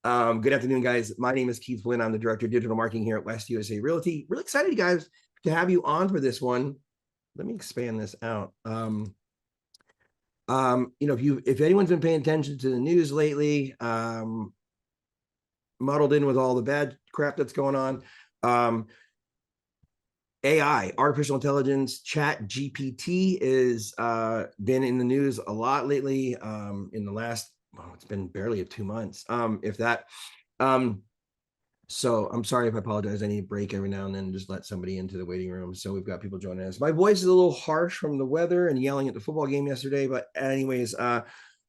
Good afternoon, guys. My name is Keith Flynn. I'm the Director of Digital Marketing here at West USA Realty. Really excited, guys, to have you on for this one. Let me expand this out. If anyone's been paying attention to the news lately, muddled in with all the bad crap that's going on, AI, artificial intelligence, ChatGPT is been in the news a lot lately. In the last, it's been barely 2 months, if that. So I'm sorry if I apologize. I need a break every now and then. Just let somebody into the waiting room. So we've got people joining us. My voice is a little harsh from the weather and yelling at the football game yesterday. But anyways,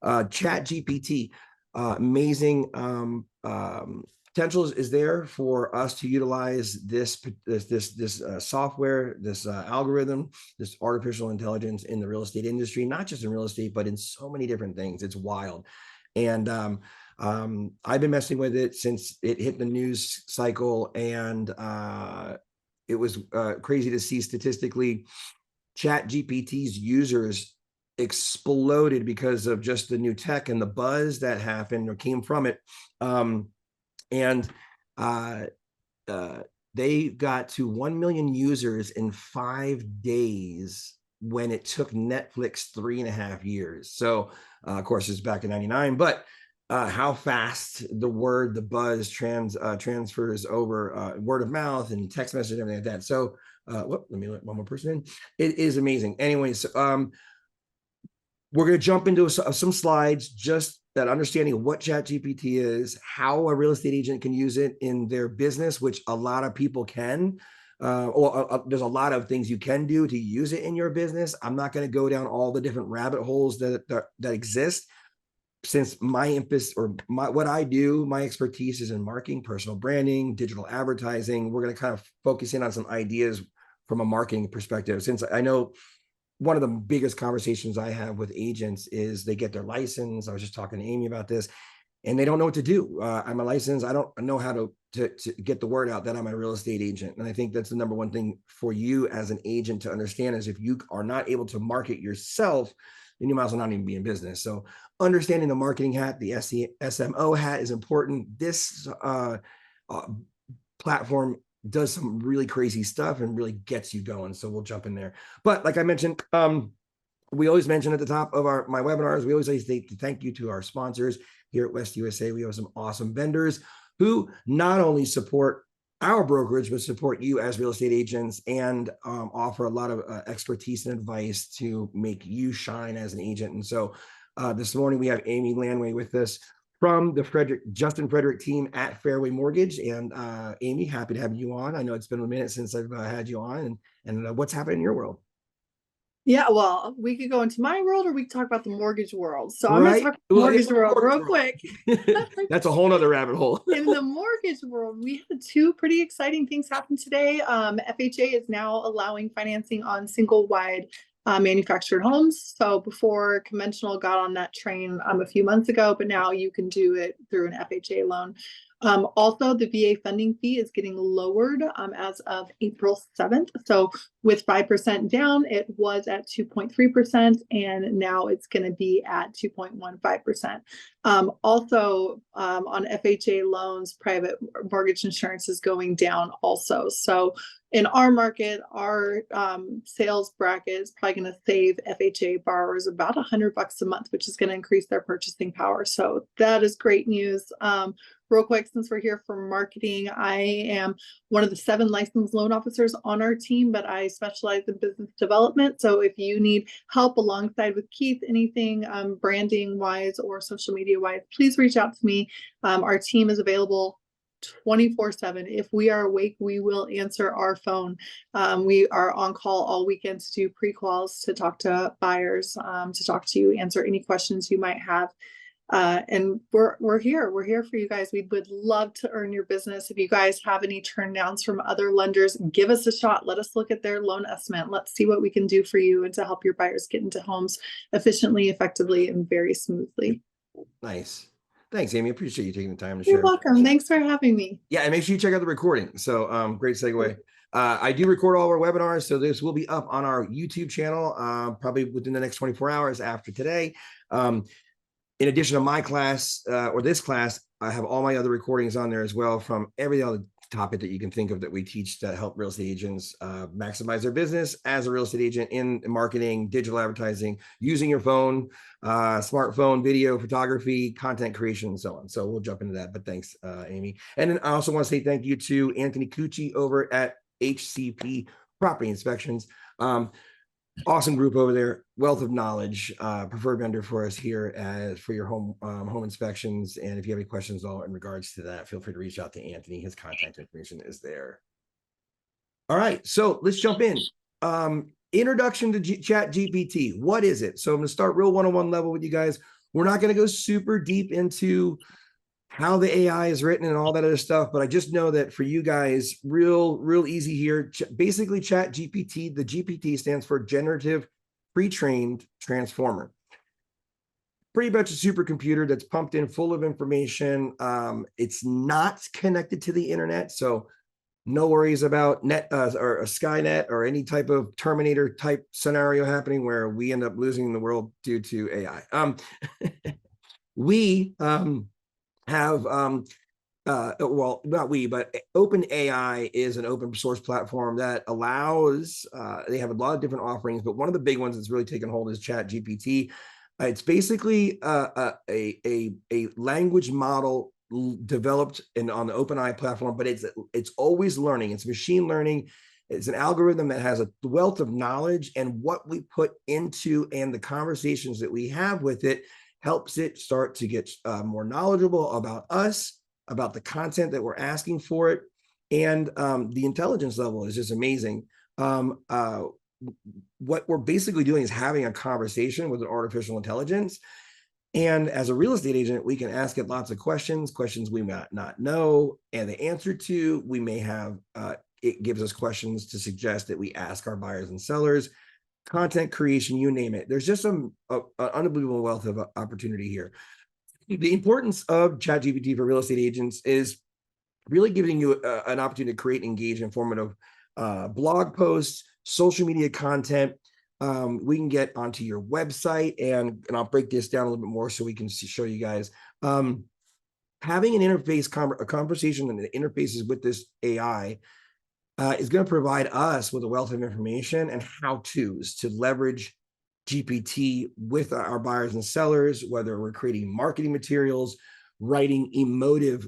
ChatGPT, amazing potential is there for us to utilize this software, this algorithm, this artificial intelligence in the real estate industry, not just in real estate, but in so many different things. It's wild. And I've been messing with it since it hit the news cycle, and it was crazy to see statistically ChatGPT's users exploded because of just the new tech and the buzz that happened or came from it. They got to 1 million users in 5 days when it took Netflix 3.5 years. So, of course, it's back in '99, but how fast the buzz transfers over word of mouth and text message and everything like that. So, let me let one more person in. It is amazing. Anyways, we're going to jump into some slides, just that understanding of what ChatGPT is, how a real estate agent can use it in their business, which a lot of people can. There's a lot of things you can do to use it in your business. I'm not going to go down all the different rabbit holes that exist, since my emphasis or what I do, my expertise is in marketing, personal branding, digital advertising. We're going to kind of focus in on some ideas from a marketing perspective, since I know one of the biggest conversations I have with agents is they get their license. I was just talking to Amy about this, and they don't know what to do. I'm a license. I don't know how to get the word out that I'm a real estate agent. And I think that's the number one thing for you as an agent to understand is if you are not able to market yourself, then you might as well not even be in business. So understanding the marketing hat, the SMO hat is important. This platform does some really crazy stuff and really gets you going. So we'll jump in there. But like I mentioned, we always mention at the top of my webinars, we always say thank you to our sponsors here at West USA. We have some awesome vendors who not only support our brokerage, but support you as real estate agents and offer a lot of expertise and advice to make you shine as an agent. And so this morning we have Amy Landway with us from the Justin Frederick team at Fairway Mortgage. And Amy, happy to have you on. I know it's been a minute since I've had you on, and what's happening in your world? Yeah, well, we could go into my world or we could talk about the mortgage world. So right. I'm going to talk about the mortgage world real quick. That's a whole nother rabbit hole. In the mortgage world, we had 2 pretty exciting things happen today. FHA is now allowing financing on single wide manufactured homes. So before conventional got on that train a few months ago, but now you can do it through an FHA loan. Also, the VA funding fee is getting lowered as of April 7th. So with 5% down, it was at 2.3%, and now it's going to be at 2.15%. Also, on FHA loans, private mortgage insurance is going down also. So in our market, our sales bracket is probably going to save FHA borrowers about $100 a month, which is going to increase their purchasing power. So that is great news. Real quick, since we're here for marketing, I am one of the 7 licensed loan officers on our team, but I specialize in business development. So if you need help alongside with Keith, anything branding wise or social media wise, please reach out to me. Our team is available 24/7. If we are awake, we will answer our phone. We are on call all weekend to do pre-quals, to talk to buyers, to talk to you, answer any questions you might have. And we're here for you guys. We would love to earn your business. If you guys have any turn downs from other lenders, give us a shot. Let us look at their loan estimate. Let's see what we can do for you and to help your buyers get into homes efficiently, effectively, and very smoothly. Nice. Thanks, Amy. Appreciate you taking the time to share. You're welcome. Thanks for having me. Yeah, and make sure you check out the recording. So great segue. I do record all of our webinars, so this will be up on our YouTube channel probably within the next 24 hours after today. In addition to my class or this class, I have all my other recordings on there as well from every other topic that you can think of that we teach to help real estate agents maximize their business as a real estate agent in marketing, digital advertising, using your phone, smartphone, video, photography, content creation, and so on. So we'll jump into that. But thanks, Amy. And then I also want to say thank you to Anthony Cucci over at HCP Property Inspections. Awesome group over there, wealth of knowledge, preferred vendor for us here as for your home inspections. And if you have any questions all in regards to that, feel free to reach out to Anthony. His contact information is there. All right, so let's jump in. Introduction to ChatGPT. What is it? So I'm going to start real one-on-one level with you guys. We're not going to go super deep into how the AI is written and all that other stuff, but I just know that for you guys, real easy here. Basically, ChatGPT, the GPT stands for Generative Pre-trained Transformer. Pretty much a supercomputer that's pumped in full of information. It's not connected to the internet, so no worries about net or a Skynet or any type of Terminator type scenario happening where we end up losing the world due to AI. We have well, not we, but OpenAI is an open source platform that allows they have a lot of different offerings, but one of the big ones that's really taken hold is ChatGPT. It's basically a language model developed on the OpenAI platform, but it's always learning. It's machine learning. It's an algorithm that has a wealth of knowledge, and what we put into and the conversations that we have with it helps it start to get more knowledgeable about us, about the content that we're asking for it. And the intelligence level is just amazing. What we're basically doing is having a conversation with an artificial intelligence. And as a real estate agent, we can ask it lots of questions we might not know. And the answer to, we may have, it gives us questions to suggest that we ask our buyers and sellers. Content creation, you name it. There's just an unbelievable wealth of opportunity here. The importance of ChatGPT for real estate agents is really giving you an opportunity to create, engage, informative blog posts, social media content. We can get onto your website, and I'll break this down a little bit more so we can show you guys. Having an interface, a conversation and the interfaces with this AI is going to provide us with a wealth of information and how-tos to leverage GPT with our buyers and sellers, whether we're creating marketing materials, writing emotive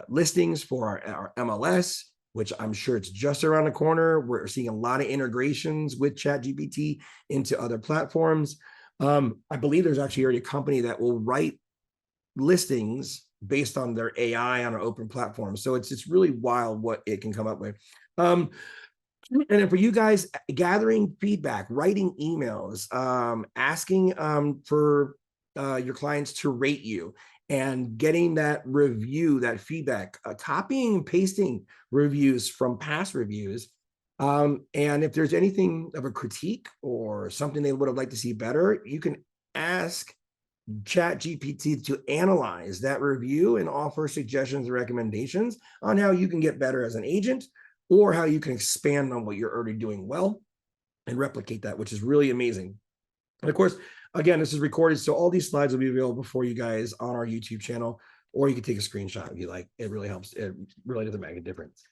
listings for our MLS, which I'm sure it's just around the corner. We're seeing a lot of integrations with ChatGPT into other platforms. I believe there's actually already a company that will write listings based on their AI on an open platform. So it's really wild what it can come up with. And then for you guys, gathering feedback, writing emails, asking for your clients to rate you, and getting that review, that feedback, copying and pasting reviews from past reviews. And if there's anything of a critique or something they would have liked to see better, you can ask ChatGPT to analyze that review and offer suggestions and recommendations on how you can get better as an agent, or how you can expand on what you're already doing well and replicate that, which is really amazing. And of course, again, this is recorded, so all these slides will be available for you guys on our YouTube channel, or you can take a screenshot if you like. It really helps. It really doesn't make a difference.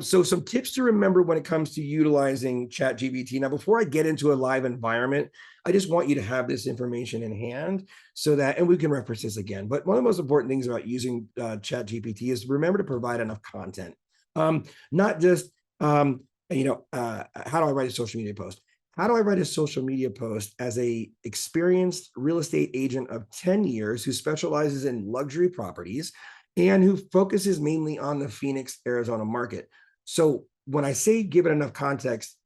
So some tips to remember when it comes to utilizing ChatGPT. Now, before I get into a live environment, I just want you to have this information in hand so that, and we can reference this again, but one of the most important things about using ChatGPT is remember to provide enough content. Not just, how do I write a social media post? How do I write a social media post as a experienced real estate agent of 10 years who specializes in luxury properties and who focuses mainly on the Phoenix, Arizona market? So when I say give it enough context,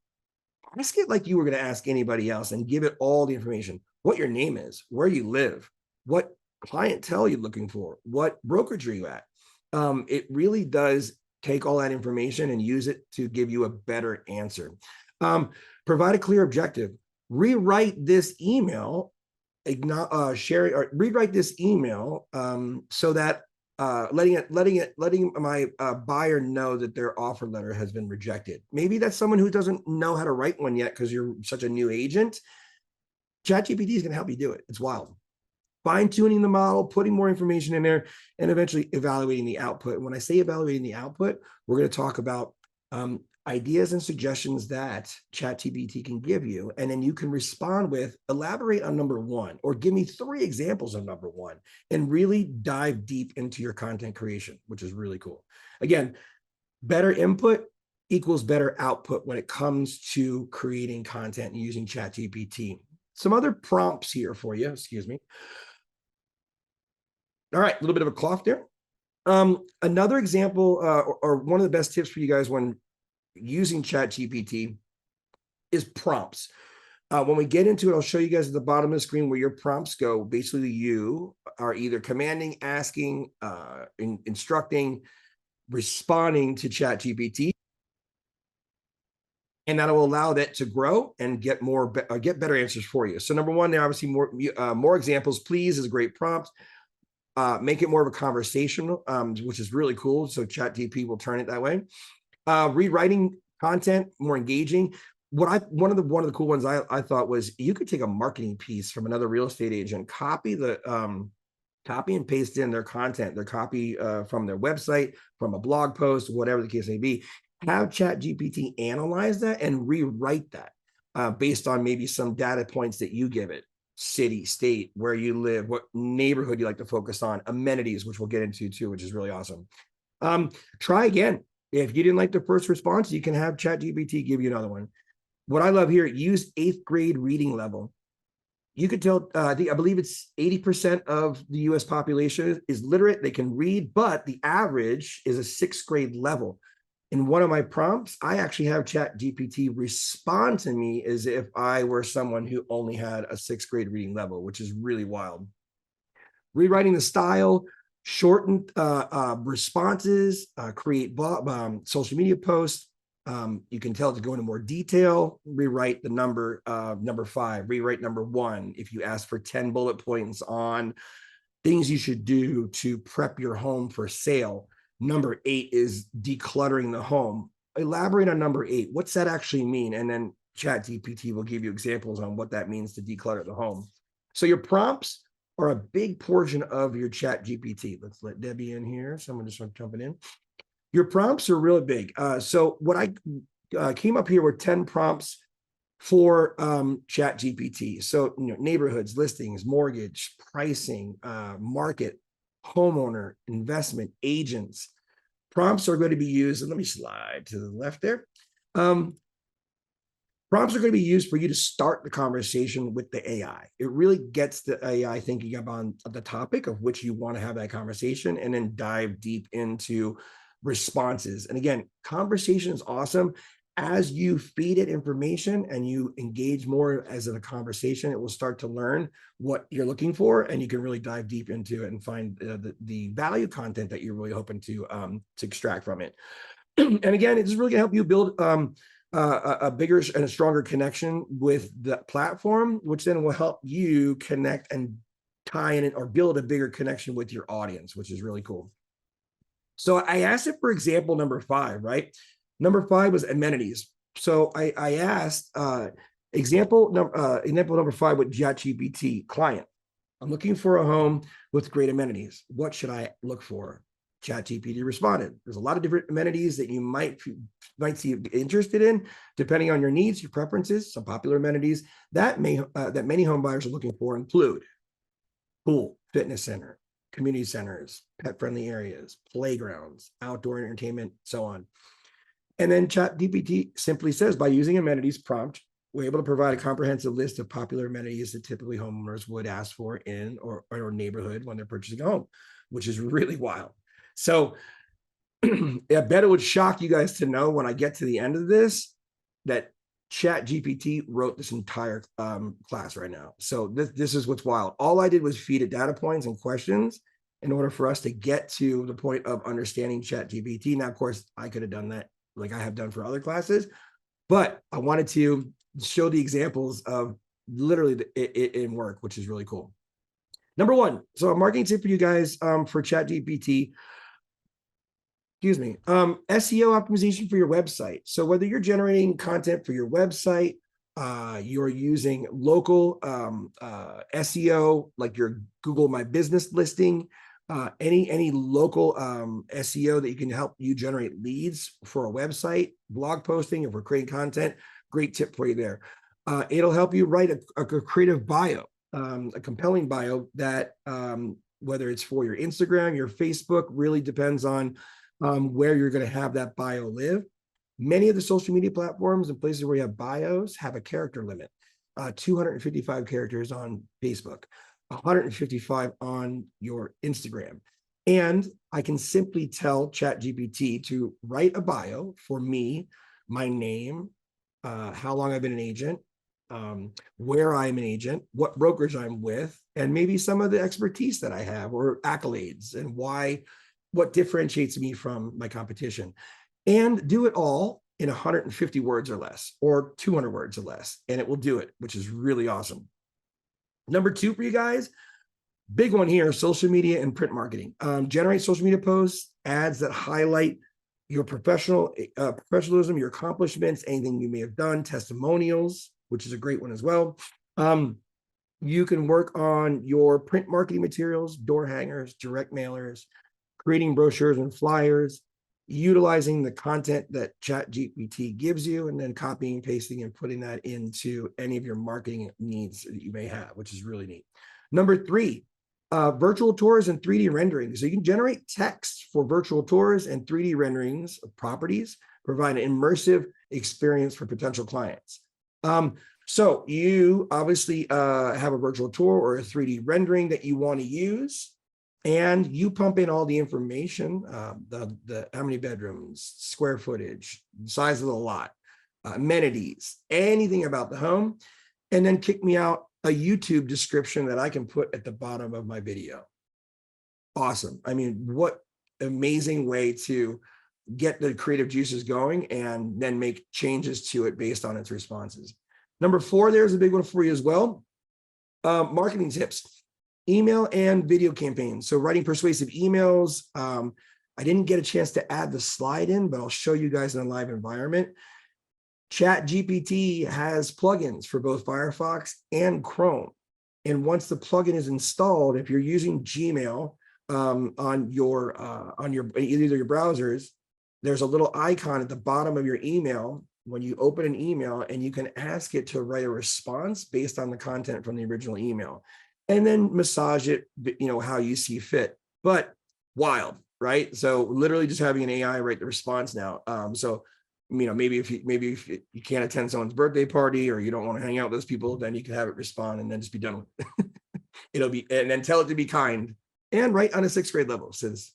ask it like you were going to ask anybody else, and give it all the information: what your name is, where you live, what clientele you're looking for, what brokerage are you at. It really does take all that information and use it to give you a better answer. Provide a clear objective. Rewrite this email, rewrite this email so that letting my buyer know that their offer letter has been rejected. Maybe that's someone who doesn't know how to write one yet because you're such a new agent. ChatGPT is going to help you do it. It's wild. fine tuning the model, putting more information in there, and eventually evaluating the output. When I say evaluating the output, we're going to talk about ideas and suggestions that ChatGPT can give you. And then you can respond with, elaborate on number one, or give me 3 examples of number one, and really dive deep into your content creation, which is really cool. Again, better input equals better output when it comes to creating content and using ChatGPT. Some other prompts here for you, excuse me. All right, a little bit of a cough there. Another example, or one of the best tips for you guys when using ChatGPT is prompts. When we get into it, I'll show you guys at the bottom of the screen where your prompts go. Basically, you are either commanding, asking, instructing, responding to ChatGPT, and that will allow that to grow and get better answers for you. So number one, there obviously more examples, please, is a great prompt. Make it more of a conversation, which is really cool. So ChatGPT will turn it that way. Rewriting content, more engaging. One of the cool ones I thought was, you could take a marketing piece from another real estate agent, copy and paste in their content, their copy from their website, from a blog post, whatever the case may be. Have ChatGPT analyze that and rewrite that based on maybe some data points that you give it. City, state, where you live, what neighborhood you like to focus on, amenities, which we'll get into too, which is really awesome. Try again. If you didn't like the first response, you can have ChatGPT give you another one. What I love here, use 8th grade reading level. You could tell, I believe it's 80% of the US population is literate. They can read, but the average is a 6th grade level. In one of my prompts, I actually have ChatGPT respond to me as if I were someone who only had a 6th grade reading level, which is really wild. Rewriting the style, shorten responses, create social media posts. You can tell it to go into more detail. Rewrite the number 5, rewrite number 1. If you ask for 10 bullet points on things you should do to prep your home for sale, number 8 is decluttering the home. Elaborate on number 8. What's that actually mean? And then ChatGPT will give you examples on what that means to declutter the home. So your prompts are a big portion of your ChatGPT. Let's let Debbie in here. Someone just started jumping in. Your prompts are really big. So what I came up here with 10 prompts for ChatGPT. So, neighborhoods, listings, mortgage, pricing, market, homeowner, investment, agents. Prompts are going to be used, and let me slide to the left there. Prompts are going to be used for you to start the conversation with the AI. It really gets the AI thinking about the topic of which you want to have that conversation, and then dive deep into responses. And again, conversation is awesome. As you feed it information and you engage more as in a conversation, it will start to learn what you're looking for, and you can really dive deep into it and find the value content that you're really hoping to extract from it. And again, it's really going to help you build a bigger and a stronger connection with the platform, which then will help you connect and tie in or build a bigger connection with your audience, which is really cool. So I asked it for example number 5, right? Number 5 was amenities. So I asked example number 5 with ChatGPT. Client, I'm looking for a home with great amenities. What should I look for? ChatGPT responded. There's a lot of different amenities that you might see interested in, depending on your needs, your preferences. Some popular amenities that many home buyers are looking for include pool, fitness center, community centers, pet-friendly areas, playgrounds, outdoor entertainment, so on. And then ChatGPT simply says, by using amenities prompt, we're able to provide a comprehensive list of popular amenities that typically homeowners would ask for in or neighborhood when they're purchasing a home, which is really wild. So I bet it would shock you guys to know when I get to the end of this that ChatGPT wrote this entire class right now. So this is what's wild. All I did was feed it data points and questions in order for us to get to the point of understanding ChatGPT. Now, of course, I could have done that like I have done for other classes, but I wanted to show the examples of literally it in work, which is really cool. Number 1, so a marketing tip for you guys for ChatGPT. Excuse me, SEO optimization for your website. So whether you're generating content for your website you're using local SEO, like your Google My Business listing, any local SEO that you can help you generate leads for a website, blog posting, if we're creating content, great tip for you there. It'll help you write a creative bio, a compelling bio that whether it's for your Instagram, your Facebook, really depends on where you're going to have that bio live. Many of the social media platforms and places where you have bios have a character limit, 255 characters on Facebook, 155 on your Instagram. And I can simply tell ChatGPT to write a bio for me, my name, how long I've been an agent, where I'm an agent, what brokerage I'm with, and maybe some of the expertise that I have or accolades and what differentiates me from my competition. And do it all in 150 words or less, or 200 words or less, and it will do it, which is really awesome. Number 2 for you guys, big one here, social media and print marketing. Generate social media posts, ads that highlight your professionalism, your accomplishments, anything you may have done, testimonials, which is a great one as well. You can work on your print marketing materials, door hangers, direct mailers, creating brochures and flyers, utilizing the content that ChatGPT gives you, and then copying, pasting, and putting that into any of your marketing needs that you may have, which is really neat. Number 3, virtual tours and 3D renderings. So you can generate text for virtual tours and 3D renderings of properties, provide an immersive experience for potential clients. So you obviously have a virtual tour or a 3D rendering that you want to use, and you pump in all the information, the how many bedrooms, square footage, size of the lot, amenities, anything about the home, and then kick me out a YouTube description that I can put at the bottom of my video. Awesome. I mean, what amazing way to get the creative juices going and then make changes to it based on its responses. Number 4, there's a big one for you as well. Marketing tips. Email and video campaigns. So writing persuasive emails. I didn't get a chance to add the slide in, but I'll show you guys in a live environment. ChatGPT has plugins for both Firefox and Chrome. And once the plugin is installed, if you're using Gmail on either your browsers, there's a little icon at the bottom of your email when you open an email, and you can ask it to write a response based on the content from the original email, and then massage it, how you see fit. But wild, right? So literally just having an AI write the response now. So maybe if you can't attend someone's birthday party, or you don't want to hang out with those people, then you can have it respond and then just be done with it. And then tell it to be kind and write on a 6th grade level, since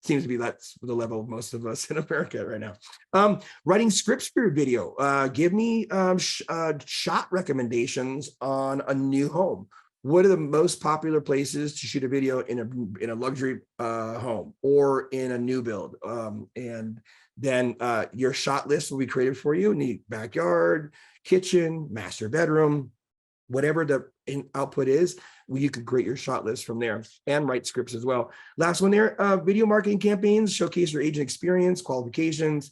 seems to be that's the level of most of us in America right now. Writing scripts for your video. Give me shot recommendations on a new home. What are the most popular places to shoot a video in a luxury home or in a new build? And then your shot list will be created for you in the backyard, kitchen, master bedroom, whatever the output is. You can create your shot list from there and write scripts as well. Last one there, video marketing campaigns, showcase your agent experience, qualifications.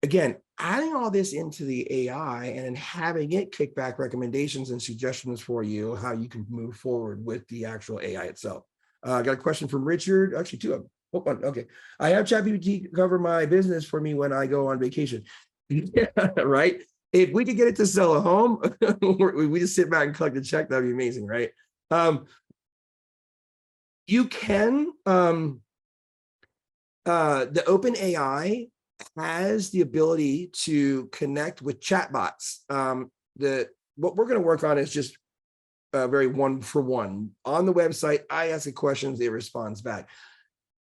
Again, adding all this into the AI and having it kick back recommendations and suggestions for you, how you can move forward with the actual AI itself. I got a question from Richard, actually 2 of them. Hold on, okay. I have ChatGPT cover my business for me when I go on vacation. Yeah, right? If we could get it to sell a home, we just sit back and collect a check, that'd be amazing, right? You can, the OpenAI has the ability to connect with chatbots. What we're going to work on is just very one-for-one. On the website, I ask the questions, it responds back.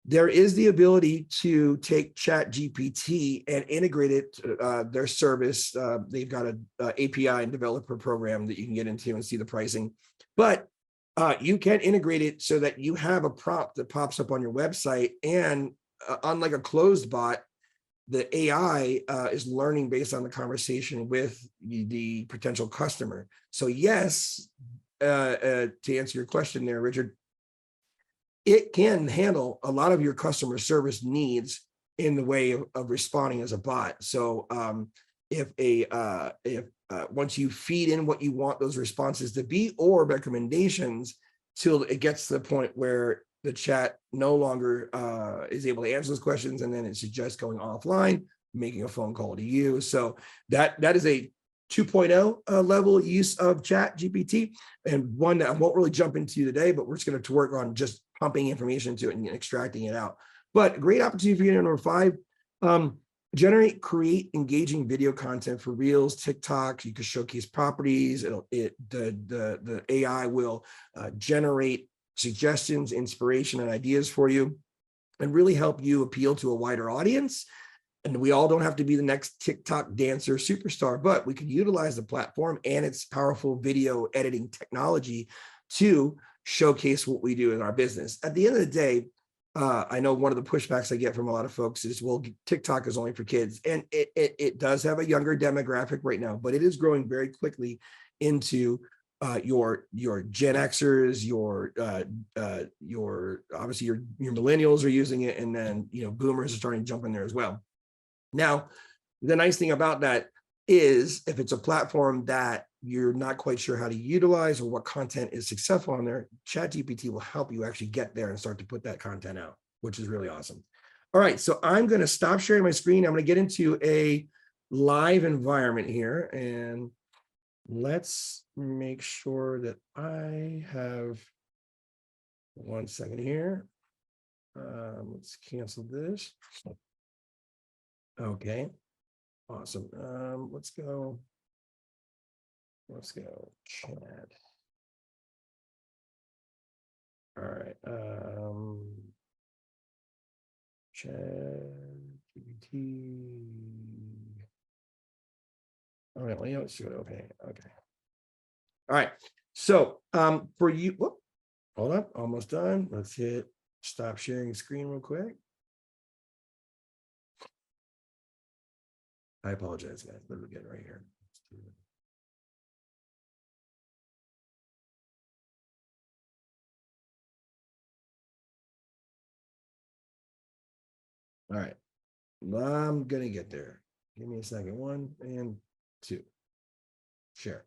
There is the ability to take ChatGPT and integrate it to their service. They've got an API and developer program that you can get into and see the pricing. But you can integrate it so that you have a prompt that pops up on your website, and unlike a closed bot, the AI is learning based on the conversation with the potential customer. So yes, to answer your question there, Richard, it can handle a lot of your customer service needs in the way of responding as a bot. So once you feed in what you want those responses to be or recommendations, till it gets to the point where the chat no longer is able to answer those questions, and then it suggests going offline, making a phone call to you. So that is a 2.0 level use of ChatGPT, and one that I won't really jump into today, but we're just going to work on just pumping information to it and extracting it out. But great opportunity for you. Number 5, create engaging video content for Reels, TikTok. You can showcase properties. The AI will generate suggestions, inspiration, and ideas for you, and really help you appeal to a wider audience. And we all don't have to be the next TikTok dancer superstar, but we can utilize the platform and its powerful video editing technology to showcase what we do in our business. At the end of the day, I know one of the pushbacks I get from a lot of folks is, well, TikTok is only for kids. And it does have a younger demographic right now, but it is growing very quickly into your Gen Xers, your obviously your millennials are using it, and then boomers are starting to jump in there as well. Now, the nice thing about that is, if it's a platform that you're not quite sure how to utilize or what content is successful on there, ChatGPT will help you actually get there and start to put that content out, which is really awesome. All right, so I'm going to stop sharing my screen. I'm going to get into a live environment here, and let's make sure that I have 1 second here. Let's cancel this. Okay, awesome. Let's go chat. All right. ChatGPT. All right, let's do it. Okay. All right. So for you, hold up, almost done. Let's hit stop sharing screen real quick. I apologize, guys. Let me get right here. All right. I'm going to get there. Give me a second. 1 and 2. Share.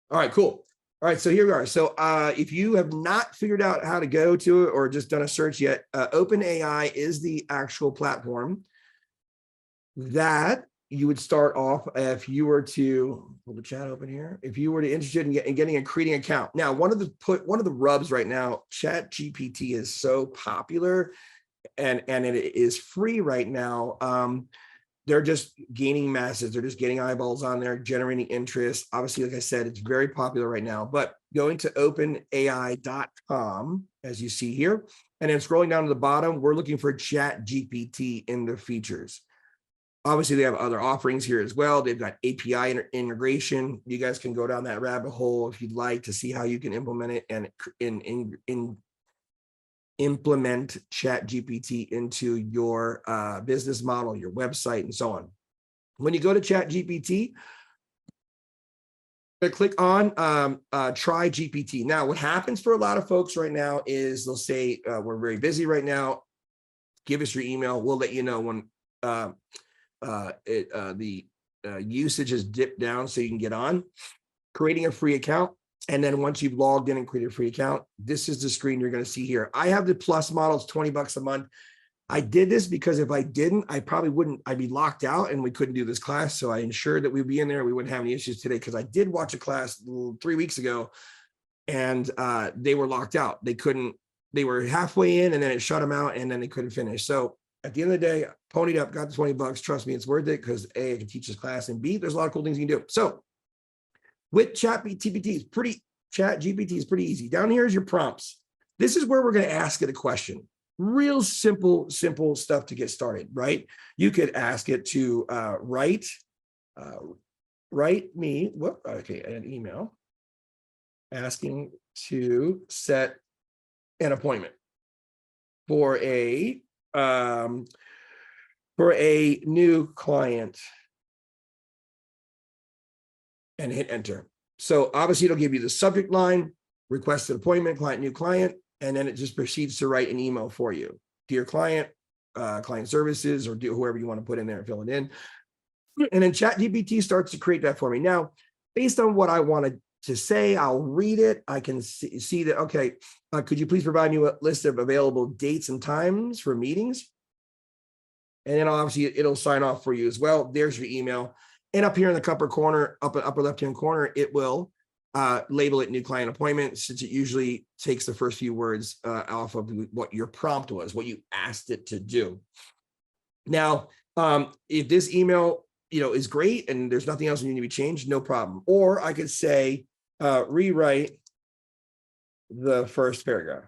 All right, cool. All right, so here we are. So if you have not figured out how to go to it or just done a search yet, OpenAI is the actual platform that you would start off if you were to pull the chat open here. If you were interested in getting and creating an account. Now, one of the rubs right now, ChatGPT is so popular and it is free right now. They're just gaining masses. They're just getting eyeballs on there, generating interest. Obviously, like I said, it's very popular right now, but going to openai.com, as you see here, and then scrolling down to the bottom, we're looking for ChatGPT in the features. Obviously, they have other offerings here as well. They've got API integration. You guys can go down that rabbit hole if you'd like to see how you can implement it and implement ChatGPT into your business model, your website, and so on. When you go to ChatGPT, click on try GPT. Now, what happens for a lot of folks right now is they'll say, we're very busy right now. Give us your email. We'll let you know when the usage has dipped down so you can get on. Creating a free account. And then once you've logged in and created a free account, this is the screen you're going to see here. I have the Plus model. It's $20 a month. I did this because if I didn't, I probably wouldn't. I'd be locked out and we couldn't do this class. So I ensured that we'd be in there. We wouldn't have any issues today, because I did watch a class 3 weeks ago and they were locked out. They were halfway in and then it shut them out and then they couldn't finish. So at the end of the day, ponied up, got the $20. Trust me, it's worth it, because A, I can teach this class, and B, there's a lot of cool things you can do. So with ChatGPT is pretty easy. Down here is your prompts. This is where we're going to ask it a question. Real simple stuff to get started, right? You could ask it to write me an email asking to set an appointment for a new client, and hit enter. So obviously it'll give you the subject line, requested appointment, client, new client, and then it just proceeds to write an email for you. Dear client, client services, or whoever you want to put in there and fill it in. And then ChatGPT starts to create that for me. Now, based on what I wanted to say, I'll read it. I can see that, okay, could you please provide me a list of available dates and times for meetings? And then obviously it'll sign off for you as well. There's your email. And up here in the upper corner, upper left-hand corner, it will label it new client appointment, since it usually takes the first few words off of what your prompt was, what you asked it to do. Now, if this email, is great and there's nothing else you need to be changed, no problem. Or I could say, rewrite the first paragraph.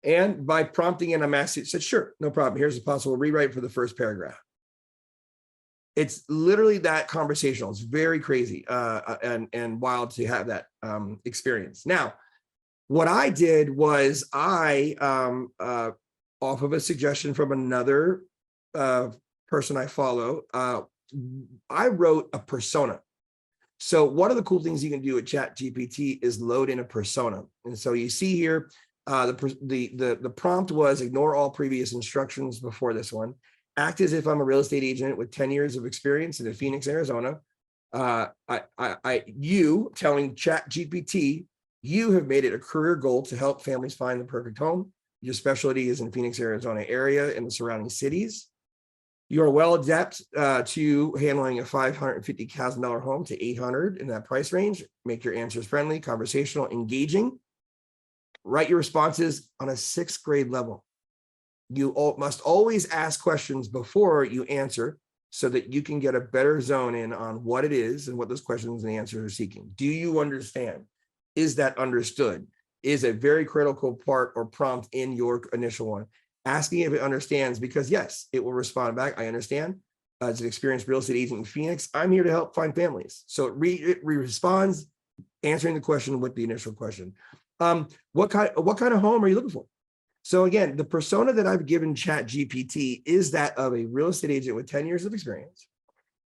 And by prompting in a message, said, sure, no problem. Here's a possible rewrite for the first paragraph. It's literally that conversational. It's very crazy and wild to have that experience. Now, what I did was I, off of a suggestion from another person I follow, I wrote a persona. So one of the cool things you can do with ChatGPT is load in a persona. And so you see here, the prompt was ignore all previous instructions before this one. Act as if I'm a real estate agent with 10 years of experience in Phoenix, Arizona. You telling ChatGPT, you have made it a career goal to help families find the perfect home. Your specialty is in Phoenix, Arizona area and the surrounding cities. You are well adept to handling a $550,000 home to $800 in that price range. Make your answers friendly, conversational, engaging. Write your responses on a 6th grade level. You must always ask questions before you answer so that you can get a better zone in on what it is and what those questions and answers are seeking. Do you understand? Is that understood? Is a very critical part or prompt in your initial one. Asking if it understands, because yes, it will respond back. I understand. As an experienced real estate agent in Phoenix, I'm here to help find families. So it responds, answering the question with the initial question. What kind of home are you looking for? So again, the persona that I've given ChatGPT is that of a real estate agent with 10 years of experience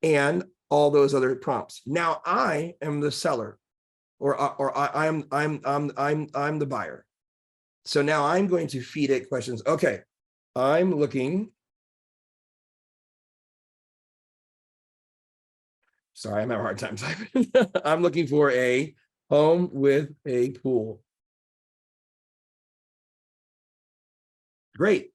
and all those other prompts. Now I am the seller, or I'm the buyer. So now I'm going to feed it questions. Okay, I'm looking. Sorry, I'm having a hard time typing. I'm looking for a home with a pool. Great.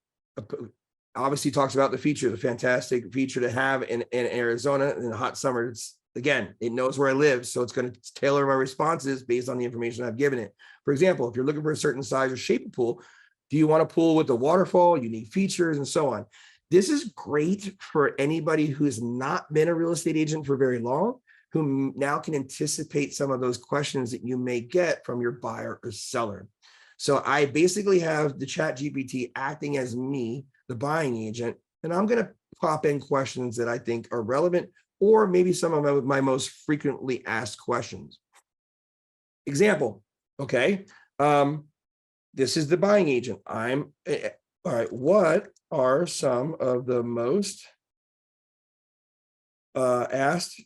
Obviously talks about the feature, the fantastic feature to have in Arizona in the hot summer. It's, again, it knows where I live, so it's going to tailor my responses based on the information I've given it. For example, if you're looking for a certain size or shape of pool, do you want a pool with a waterfall, unique features, and so on? This is great for anybody who's not been a real estate agent for very long, who now can anticipate some of those questions that you may get from your buyer or seller. So I basically have the ChatGPT acting as me, the buying agent, and I'm going to pop in questions that I think are relevant, or maybe some of my most frequently asked questions. Example, okay. This is the buying agent. All right. What are some of the most asked?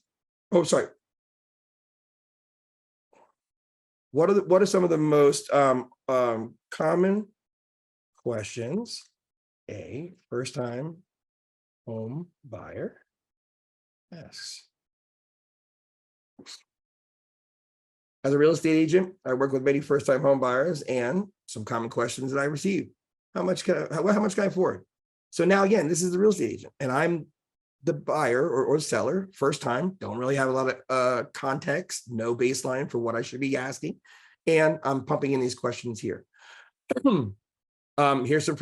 Oh, sorry. What are some of the most common questions a first-time home buyer asks? As a real estate agent, I work with many first-time home buyers, and some common questions that I receive: how much can I afford? So now again, this is the real estate agent, and I'm the buyer or seller, first time, don't really have a lot of context, no baseline for what I should be asking, and I'm pumping in these questions here. Here's some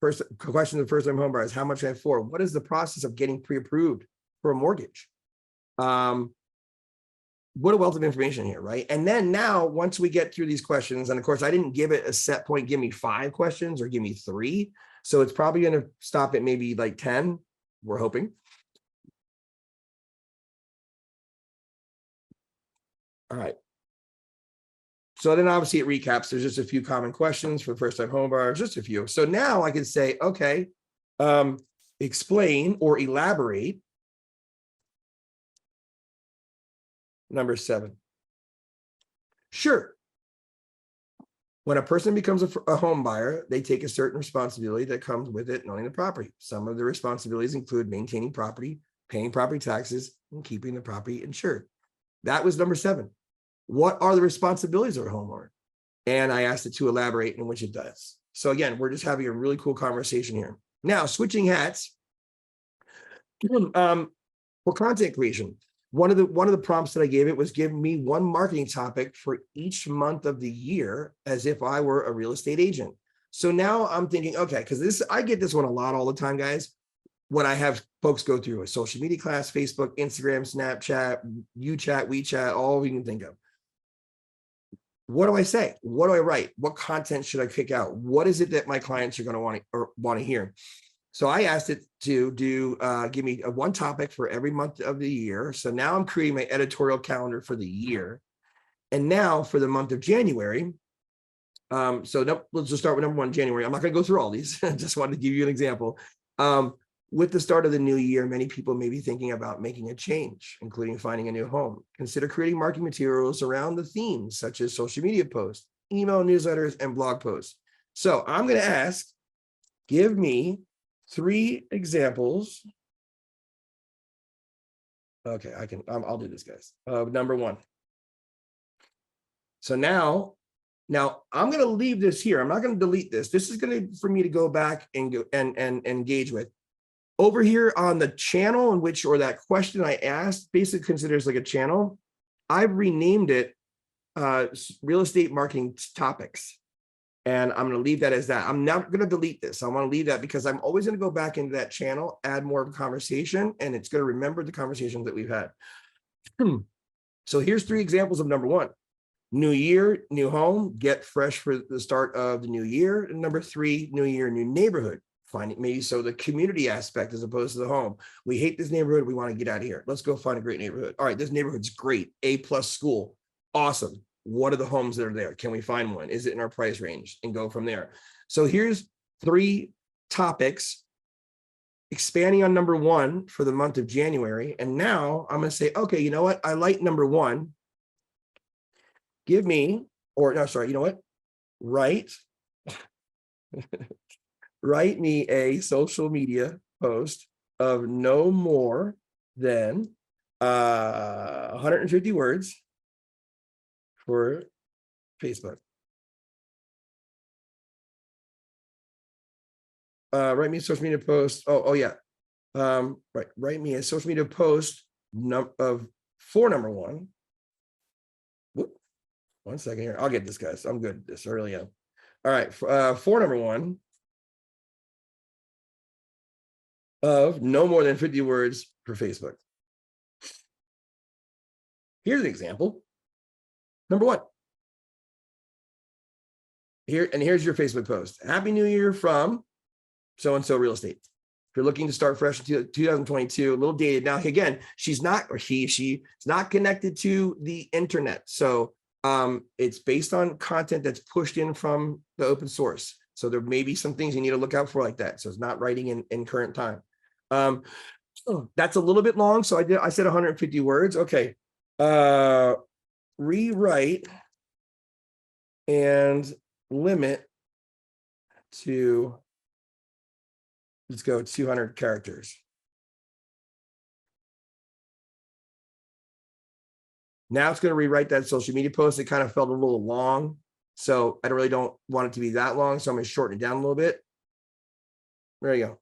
first questions of first-time home buyers: how much can I afford? What is the process of getting pre-approved for a mortgage? What a wealth of information here, right? And then now, once we get through these questions, and of course, I didn't give it a set point, give me 5 questions or give me 3. So it's probably going to stop at maybe like 10, we're hoping. All right. So then obviously it recaps. There's just a few common questions for first-time home buyers, just a few. So now I can say, okay, explain or elaborate. Number 7. Sure. When a person becomes a home buyer, they take a certain responsibility that comes with it, owning the property. Some of the responsibilities include maintaining property, paying property taxes, and keeping the property insured. That was number 7. What are the responsibilities of a homeowner? And I asked it to elaborate, in which it does. So again, we're just having a really cool conversation here. Now, switching hats, for content creation, one of the prompts that I gave it was give me one marketing topic for each month of the year, as if I were a real estate agent. So now I'm thinking, okay, because I get this one a lot all the time, guys. When I have folks go through a social media class, Facebook, Instagram, Snapchat, UChat, WeChat, all we can think of. What do I say? What do I write? What content should I kick out? What is it that my clients are going to want to hear? So I asked it to give me one topic for every month of the year. So now I'm creating my editorial calendar for the year. And now for the month of January, let's just start with number 1, January. I'm not going to go through all these. I just wanted to give you an example. With the start of the new year, many people may be thinking about making a change, including finding a new home. Consider creating marketing materials around the themes, such as social media posts, email newsletters, and blog posts. So I'm going to ask, give me 3 examples. Okay, I'll do this, guys. Number 1. So now I'm going to leave this here. I'm not going to delete this. This is going to for me to go back and go and engage with. Over here on the channel in which, or that question I asked, basically considers like a channel. I've renamed it real estate marketing topics. And I'm going to leave that as that. I'm not going to delete this. I want to leave that because I'm always going to go back into that channel, add more of a conversation, and it's going to remember the conversations that we've had. So here's 3 examples of number 1. New year, new home, get fresh for the start of the new year. And number 3, new year, new neighborhood. Finding maybe so the community aspect as opposed to the home. We hate this neighborhood. We want to get out of here. Let's go find a great neighborhood. All right, this neighborhood's great. A+ school. Awesome. What are the homes that are there? Can we find one? Is it in our price range? And go from there. So here's 3 topics, expanding on number 1 for the month of January. And now I'm going to say, okay, you know what? I like number 1. Give me, or no, sorry, you know what? Write me a social media post of no more than 150 words for Facebook. Write me a social media post. Yeah. Write me a social media post for number 1. Whoop. 1 second here. I'll get this, guys. I'm good at this. I really am. All right. For number 1. Of no more than 50 words for Facebook. Here's an example. Number 1. Here's your Facebook post. Happy New Year from so-and-so real estate. If you're looking to start fresh in 2022, a little dated. Now, again, she's not, or she's not connected to the internet. So it's based on content that's pushed in from the open source. So there may be some things you need to look out for like that. So it's not writing in current time. That's a little bit long. So I said 150 words. Okay. Rewrite and limit to, let's go 200 characters. Now it's going to rewrite that social media post. It kind of felt a little long. So I don't want it to be that long. So I'm going to shorten it down a little bit. There you go.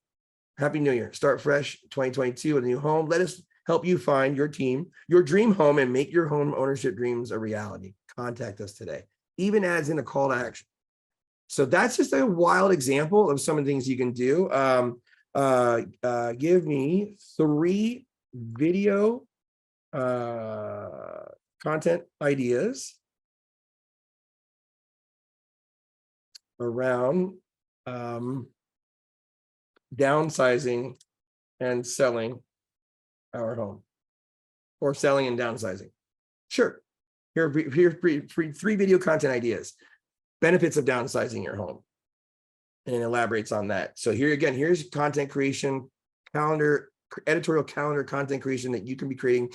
Happy New Year. Start fresh 2022 with a new home. Let us help you find your dream home, and make your home ownership dreams a reality. Contact us today. Even adds in a call to action. So that's just a wild example of some of the things you can do. Give me 3 video content ideas around downsizing and selling our home, or selling and downsizing. Sure. Here 3 video content ideas. Benefits of downsizing your home, and elaborates on that. So here again, here's content creation calendar, editorial calendar content creation that you can be creating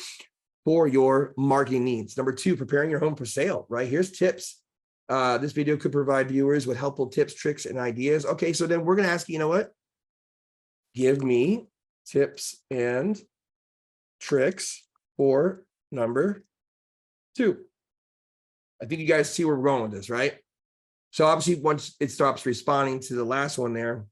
for your marketing needs. Number 2, preparing your home for sale, right? Here's tips This video could provide viewers with helpful tips, tricks, and ideas. Okay, so then we're going to ask you know what? Give me tips and tricks for number 2. I think you guys see where we're going with this, right? So obviously, once it stops responding to the last one there,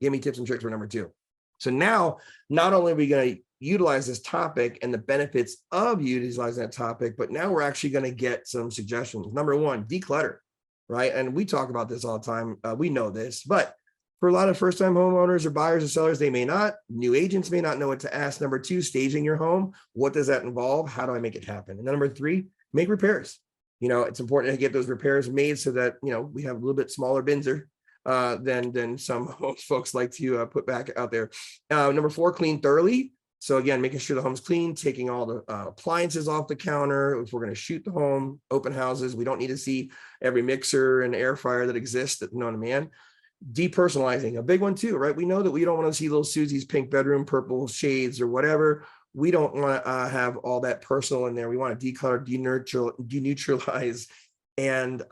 give me tips and tricks for number 2. So now, not only are we going to utilize this topic and the benefits of utilizing that topic, but now we're actually going to get some suggestions. Number 1, declutter, right? And we talk about this all the time. We know this, but for a lot of first-time homeowners or buyers or sellers, they may not. New agents may not know what to ask. Number 2, staging your home. What does that involve? How do I make it happen? And number 3, make repairs. It's important to get those repairs made so that, we have a little bit smaller binzer than some folks like to put back out there. Number 4, clean thoroughly. So again, making sure the home's clean, taking all the appliances off the counter. If we're going to shoot the home, open houses, we don't need to see every mixer and air fryer that exists that known to man. Depersonalizing, a big one too, right? We know that we don't want to see little Susie's pink bedroom, purple shades or whatever. We don't want to have all that personal in there. We want to declutter, deneutralize, and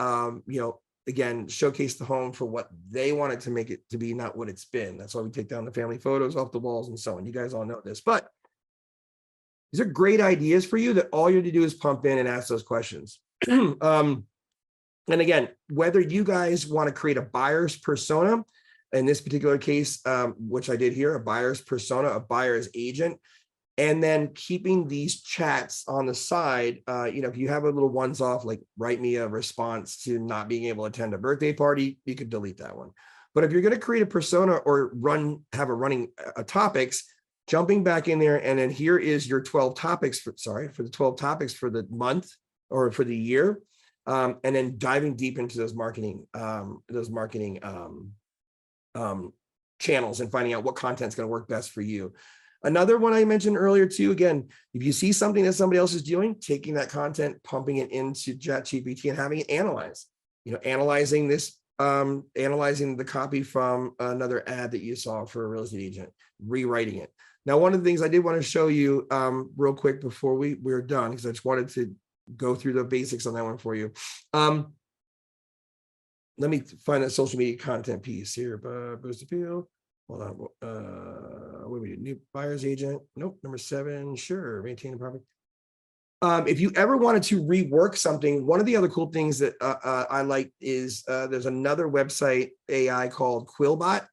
again, showcase the home for what they wanted to make it to be, not what it's been. That's why we take down the family photos off the walls and so on. You guys all know this, but these are great ideas for you that all you have to do is pump in and ask those questions. And again, whether you guys want to create a buyer's persona, in this particular case, which I did here, a buyer's persona, a buyer's agent, and then keeping these chats on the side, if you have a little ones off, like write me a response to not being able to attend a birthday party, you could delete that one. But if you're going to create a persona or have a running topics, jumping back in there, and then here is your 12 topics for the 12 topics for the month or for the year. And then diving deep into those marketing channels and finding out what content is going to work best for you. Another one I mentioned earlier too, again, if you see something that somebody else is doing, taking that content, pumping it into ChatGPT and having it analyze, analyzing this, analyzing the copy from another ad that you saw for a real estate agent, rewriting it. Now, one of the things I did want to show you real quick before we're done, because I just wanted to go through the basics on that one for you. Let me find that social media content piece here. Boost appeal. Hold on. What do we do? New buyer's agent. Nope. Number 7. Sure. Maintain the property. If you ever wanted to rework something, one of the other cool things that I like is there's another website AI called Quillbot.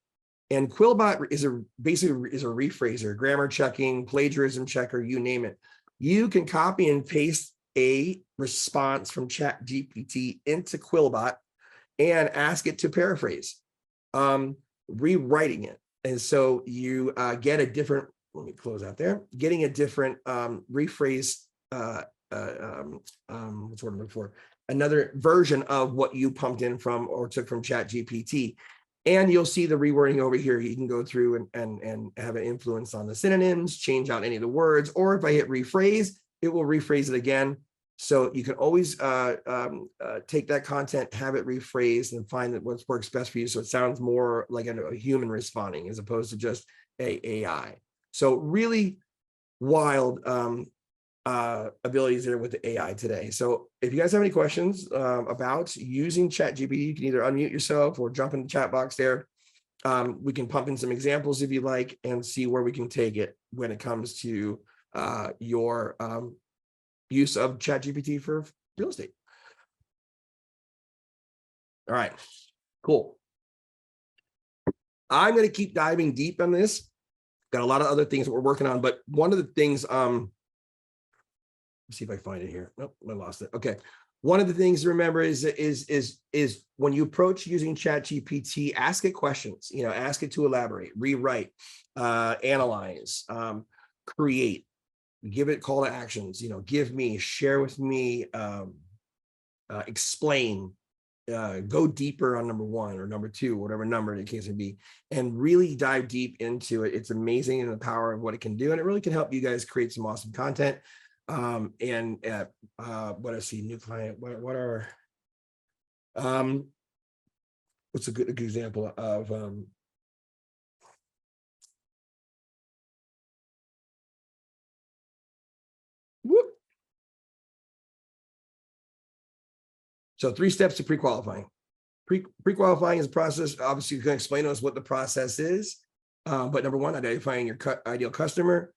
And Quillbot basically is a rephraser, grammar checking, plagiarism checker, you name it. You can copy and paste a response from ChatGPT into Quillbot and ask it to paraphrase, rewriting it. And so you get a different, let me close out there, getting a different rephrase, what's the word before, another version of what you pumped in from or took from ChatGPT. And you'll see the rewording over here. You can go through and have an influence on the synonyms, change out any of the words, or if I hit rephrase, it will rephrase it again. So you can always take that content, have it rephrased, and find that what works best for you. So it sounds more like a human responding as opposed to just AI. So really wild abilities there with the AI today. So if you guys have any questions about using ChatGPT, you can either unmute yourself or jump in the chat box there. We can pump in some examples if you like and see where we can take it when it comes to your use of ChatGPT for real estate. All right, cool. I'm going to keep diving deep on this. Got a lot of other things that we're working on, but one of the things, let's see if I find it here. Nope, I lost it. Okay. One of the things to remember is when you approach using ChatGPT, ask it questions, ask it to elaborate, rewrite, analyze, create, give it call to actions, give me, share with me, explain, go deeper on number 1 or number 2, whatever number the case may be, and really dive deep into it. It's amazing in the power of what it can do. And it really can help you guys create some awesome content. What I see, new client, what are, what's a good example of, So 3 steps to pre-qualifying. Pre-qualifying is a process. Obviously, you can explain to us what the process is. But number one, identifying your ideal customer.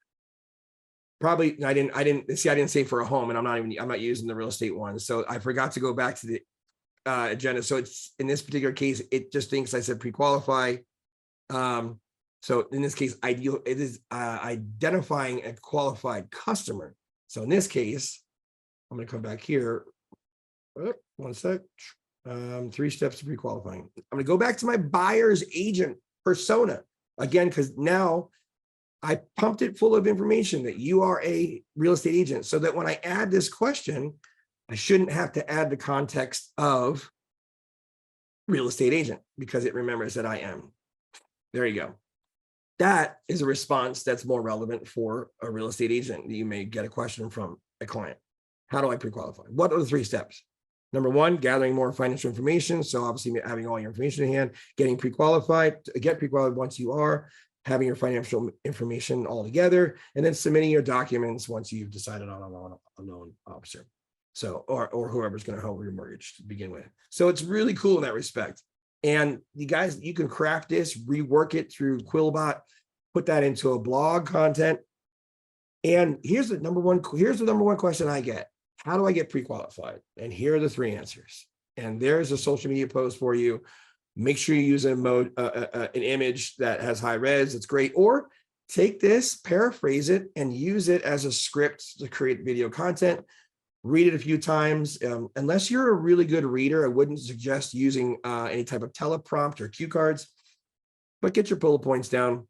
Probably, I didn't say for a home, and I'm not using the real estate one. So I forgot to go back to the agenda. So it's in this particular case, it just thinks I said pre-qualify. So in this case, it is identifying a qualified customer. So in this case, I'm going to come back here. One sec. 3 steps to pre-qualifying. I'm going to go back to my buyer's agent persona again, because now I pumped it full of information that you are a real estate agent, so that when I add this question, I shouldn't have to add the context of real estate agent because it remembers that I am. There you go. That is a response that's more relevant for a real estate agent that you may get a question from a client. How do I pre-qualify? What are the 3 steps? Number one, gathering more financial information. So obviously having all your information in hand, getting pre-qualified, get pre-qualified once you are, having your financial information all together, and then submitting your documents once you've decided on a loan officer. So, or whoever's going to hold your mortgage to begin with. So it's really cool in that respect. And you guys, you can craft this, rework it through Quillbot, put that into a blog content. And here's the number one question I get. How do I get pre-qualified? And here are the 3 answers. And there's a social media post for you. Make sure you use an image that has high res. It's great. Or take this, paraphrase it, and use it as a script to create video content. Read it a few times. Unless you're a really good reader, I wouldn't suggest using any type of teleprompt or cue cards, but get your bullet points down,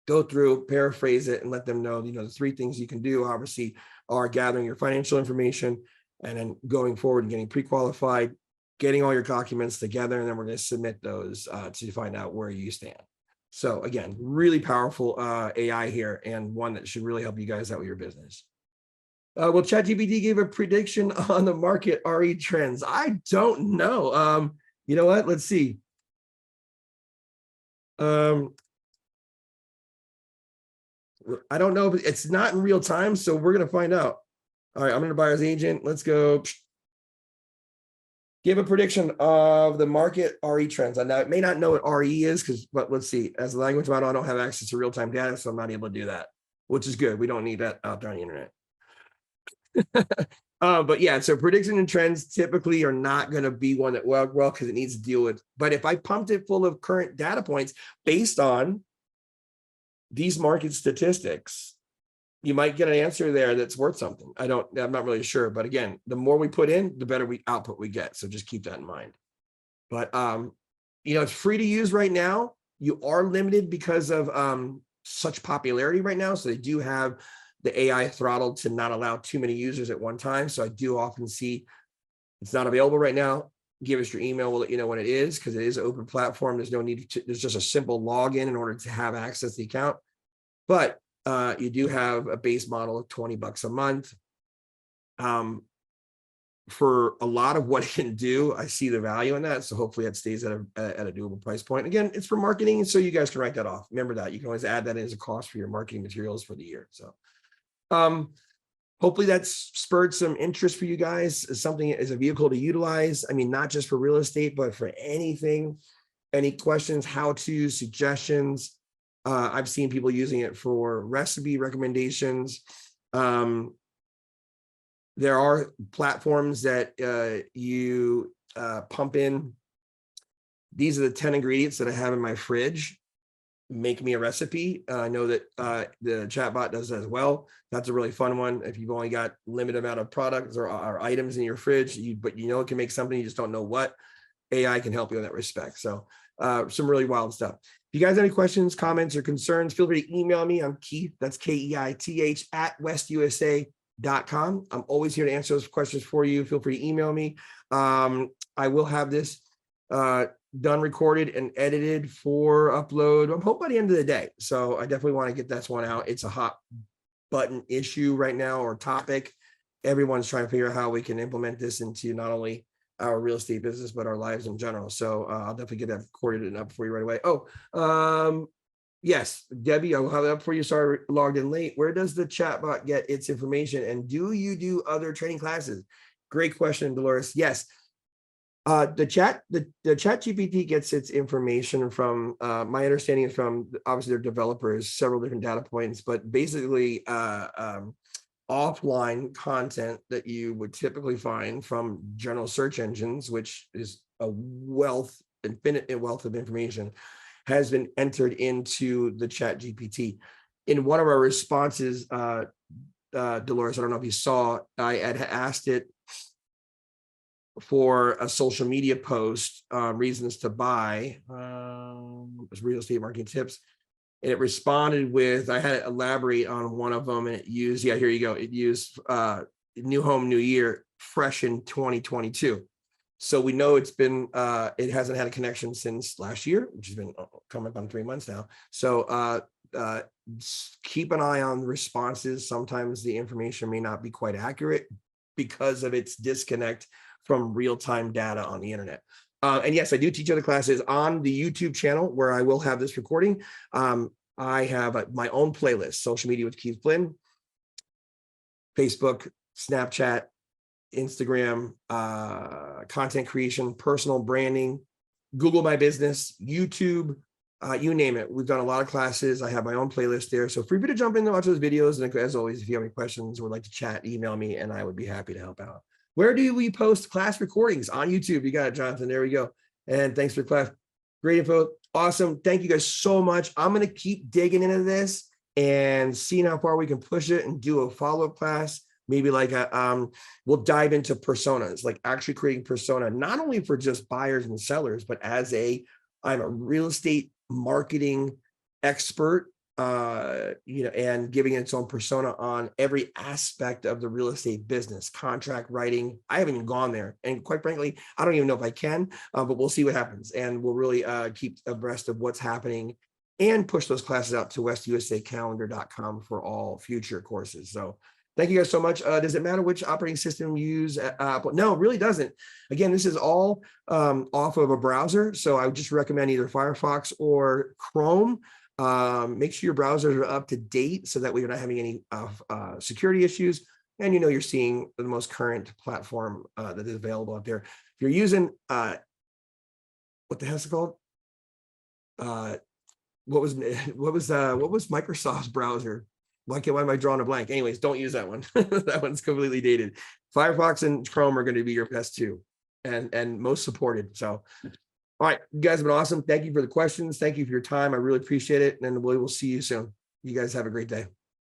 go through, paraphrase it, and let them know, the 3 things you can do, obviously, are gathering your financial information, and then going forward and getting pre-qualified, getting all your documents together, and then we're going to submit those to find out where you stand. So again, really powerful AI here, and one that should really help you guys out with your business. Well, ChatGPT gave a prediction on the market RE trends. I don't know. You know what? Let's see. I don't know, but it's not in real time, so we're going to find out. All right, I'm going to buyer's agent. Let's go. Give a prediction of the market RE trends. Now, I may not know what RE is, but let's see. As a language model, I don't have access to real-time data, so I'm not able to do that, which is good. We don't need that out there on the internet. But yeah, so prediction and trends typically are not going to be one that well, because it needs to deal with. But if I pumped it full of current data points based on these market statistics, you might get an answer there that's worth something. I'm not really sure, but again, the more we put in, the better output we get. So just keep that in mind. But it's free to use right now. You are limited because of such popularity right now. So they do have the AI throttled to not allow too many users at one time. So I do often see it's not available right now. Give us your email. We'll let you know when it is, because it is an open platform. There's no need to, there's just a simple login in order to have access to the account. But you do have a base model of $20 a month. For a lot of what it can do, I see the value in that. So hopefully that stays at a doable price point. Again, it's for marketing, so you guys can write that off. Remember that. You can always add that in as a cost for your marketing materials for the year. So hopefully that's spurred some interest for you guys as something as a vehicle to utilize. I mean, not just for real estate, but for anything. Any questions, how-to, suggestions? I've seen people using it for recipe recommendations. There are platforms that you pump in. These are the 10 ingredients that I have in my fridge. Make me a recipe. I know that the chatbot does that as well. That's a really fun one. If you've only got limited amount of products or items in your fridge, but you know it can make something, you just don't know what, AI can help you in that respect. So some really wild stuff. If you guys have any questions, comments, or concerns, feel free to email me. I'm Keith, that's Keith at westusa.com. I'm always here to answer those questions for you. Feel free to email me. I will have this done, recorded, and edited for upload, I hope by the end of the day. So I definitely want to get this one out. It's a hot button issue right now, or topic. Everyone's trying to figure out how we can implement this into not only our real estate business, but our lives in general. So I'll definitely get that recorded and up for you right away. Oh, yes, Debbie, I'll have that up for you. Sorry, logged in late. Where does the chatbot get its information? And do you do other training classes? Great question, Dolores. Yes. The chat GPT gets its information from, my understanding is from obviously their developers, several different data points, but basically offline content that you would typically find from general search engines, which is a infinite wealth of information, has been entered into the chat GPT. In one of our responses, Dolores, I don't know if you saw, I had asked it for a social media post, reasons to buy, real estate marketing tips. And it responded with, I had it elaborate on one of them, and it used, yeah, here you go. It used new home, new year, fresh in 2022. So we know it's been, it hasn't had a connection since last year, which has been coming up on 3 months now. So keep an eye on responses. Sometimes the information may not be quite accurate because of its disconnect from real-time data on the internet. And yes, I do teach other classes on the YouTube channel where I will have this recording. I have my own playlist, Social Media with Keith Flynn, Facebook, Snapchat, Instagram, content creation, personal branding, Google My Business, YouTube, you name it. We've done a lot of classes. I have my own playlist there. So feel free to jump in and watch those videos. And as always, if you have any questions or would like to chat, email me and I would be happy to help out. Where do we post class recordings? On YouTube. You got it, Jonathan. There we go. And thanks for the class. Great info. Awesome. Thank you guys so much. I'm going to keep digging into this and seeing how far we can push it and do a follow-up class. Maybe like we'll dive into personas, like actually creating persona, not only for just buyers and sellers, but I'm a real estate marketing expert, and giving its own persona on every aspect of the real estate business, contract writing. I haven't even gone there. And quite frankly, I don't even know if I can, but we'll see what happens. And we'll really keep abreast of what's happening and push those classes out to westusacalendar.com for all future courses. So thank you guys so much. Does it matter which operating system you use? No, it really doesn't. Again, this is all off of a browser. So I would just recommend either Firefox or Chrome. Make sure your browsers are up to date so that way you're not having any security issues. And you're seeing the most current platform that is available out there. If you're using, what the hell's it called? What was Microsoft's browser? Why am I drawing a blank? Anyways, don't use that one. That one's completely dated. Firefox and Chrome are going to be your best two and most supported. So, all right, you guys have been awesome. Thank you for the questions. Thank you for your time. I really appreciate it. And we will see you soon. You guys have a great day.